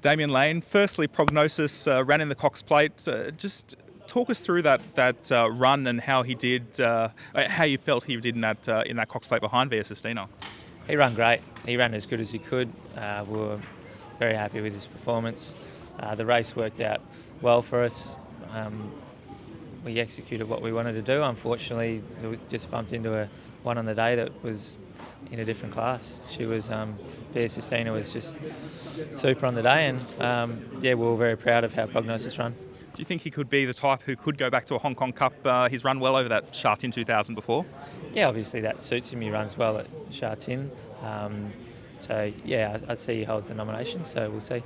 Damien Lane, firstly, prognosis, ran in the Cox Plate. Just talk us through that run and how he did, how you felt he did in that Cox Plate behind Via Sistina. He ran great. He ran as good as he could. We were very happy with his performance. The race worked out well for us. We executed what we wanted to do. Unfortunately, we just bumped into one on the day that was in a different class. She was Via Sistina was just super on the day, and we were very proud of how Prognosis run. Do you think he could be the type who could go back to a Hong Kong Cup? He's run well over that Sha Tin 2000 before. Yeah, obviously that suits him. He runs well at Sha Tin. I'd say he holds the nomination, so we'll see.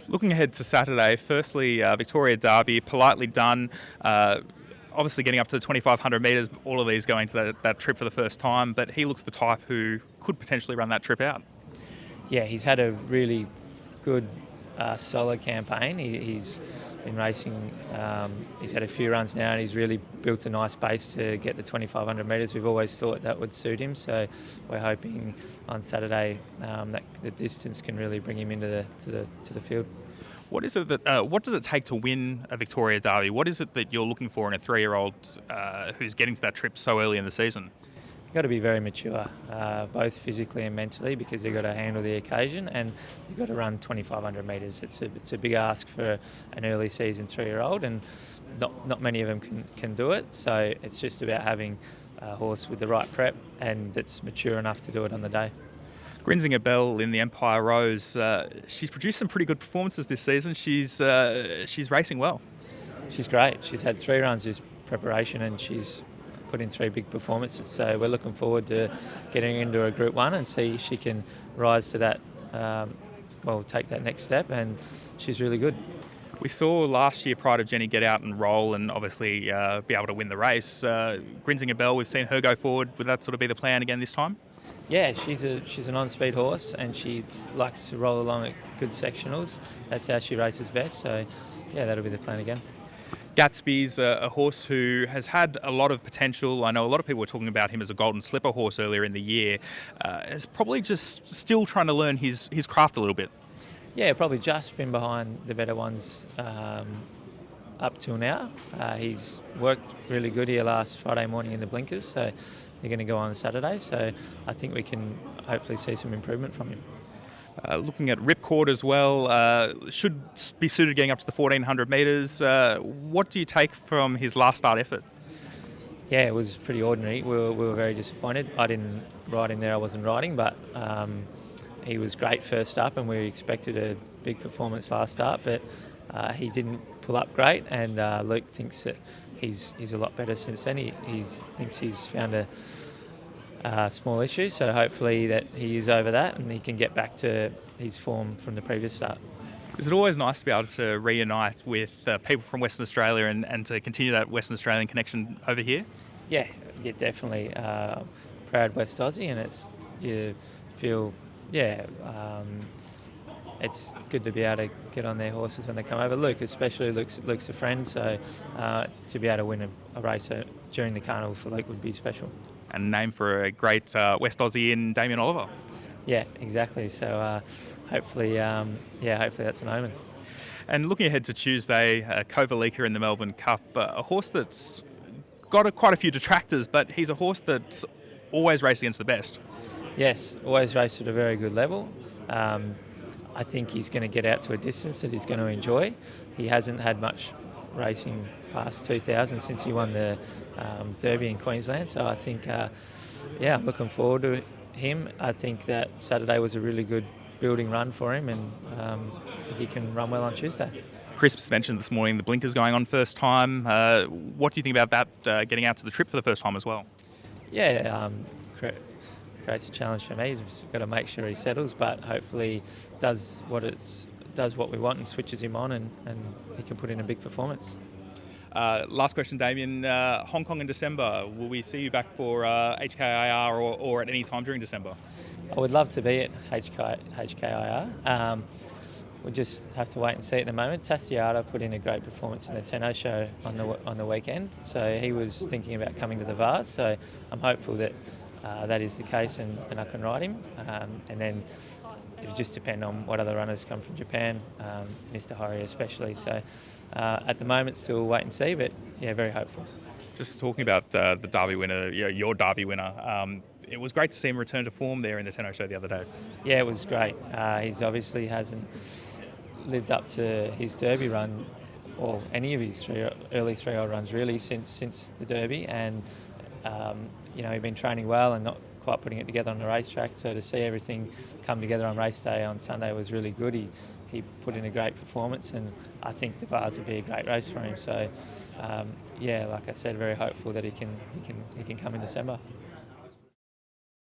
Looking ahead to Saturday, firstly, Victoria Derby, politely done. Obviously getting up to the 2,500 metres, all of these going to that trip for the first time, but he looks the type who could potentially run that trip out. Yeah, he's had a really good, solid campaign. He's been racing, he's had a few runs now, and he's really built a nice base to get the 2,500 metres. We've always thought that would suit him, so we're hoping on Saturday that the distance can really bring him into the field. What is it that? What does it take to win a Victoria Derby? What is it that you're looking for in a 3-year-old who's getting to that trip so early in the season? You've got to be very mature, both physically and mentally, because you've got to handle the occasion, and you've got to run 2,500 metres. It's a big ask for an early season 3-year-old, and not many of them can do it. So it's just about having a horse with the right prep and that's mature enough to do it on the day. Grinzinger Bell in the Empire Rose, she's produced some pretty good performances this season. She's racing well. She's great. She's had 3 runs this preparation, and she's put in 3 big performances. So we're looking forward to getting into a Group 1 and see if she can rise to that, take that next step, and she's really good. We saw last year Pride of Jenny get out and roll and obviously be able to win the race. Grinzinger Bell, we've seen her go forward. Would that sort of be the plan again this time? Yeah, she's an on-speed horse, and she likes to roll along at good sectionals. That's how she races best. So, yeah, that'll be the plan again. Gatsby's a horse who has had a lot of potential. I know a lot of people were talking about him as a golden slipper horse earlier in the year. Is probably just still trying to learn his craft a little bit. Yeah, probably just been behind the better ones up till now. He's worked really good here last Friday morning in the blinkers, so they're going to go on Saturday. So I think we can hopefully see some improvement from him. Looking at Ripcord as well, should be suited getting up to the 1,400 metres. What do you take from his last start effort? Yeah, it was pretty ordinary. We were very disappointed. I didn't ride him there, I wasn't riding, but he was great first up, and we expected a big performance last start, but he didn't pull up great, and Luke thinks that he's a lot better since then. He thinks he's found a small issue, so hopefully that he is over that and he can get back to his form from the previous start. Is it always nice to be able to reunite with people from Western Australia and to continue that Western Australian connection over here? Yeah, definitely. Proud West Aussie, and you feel, it's good to be able to get on their horses when they come over. Luke especially, Luke's a friend, so to be able to win a race during the carnival for Luke would be special. And name for a great West Aussie in Damien Oliver. Yeah, exactly. So hopefully that's an omen. And looking ahead to Tuesday, Kovalika in the Melbourne Cup, a horse that's got quite a few detractors, but he's a horse that's always raced against the best. Yes, always raced at a very good level. I think he's going to get out to a distance that he's going to enjoy. He hasn't had much racing past 2000 since he won the Derby in Queensland, so I think I'm looking forward to him. I think that Saturday was a really good building run for him, and I think he can run well on Tuesday. Chris mentioned this morning the blinkers going on first time. What do you think about that, getting out to the trip for the first time as well? Yeah, creates a challenge for me. Just got to make sure he settles, but hopefully does what we want and switches him on, and he can put in a big performance. Last question, Damien. Hong Kong in December. Will we see you back for HKIR or at any time during December? I would love to be at HKIR. We just have to wait and see at the moment. Tastiata put in a great performance in the Tenno show on the weekend, so he was thinking about coming to the Vase. So I'm hopeful that that is the case, and I can ride him. And then it would just depend on what other runners come from Japan, Mr. Horry especially. So at the moment, still wait and see, but yeah, very hopeful. Just talking about the Derby winner, your Derby winner, it was great to see him return to form there in the Tenno show the other day. Yeah, it was great. He's obviously hasn't lived up to his Derby run or any of his early 3-year-old runs really since the Derby, and he'd been training well and not quite putting it together on the racetrack. So to see everything come together on race day on Sunday was really good. He put in a great performance, and I think the Vars would be a great race for him. So like I said, very hopeful that he can come in December.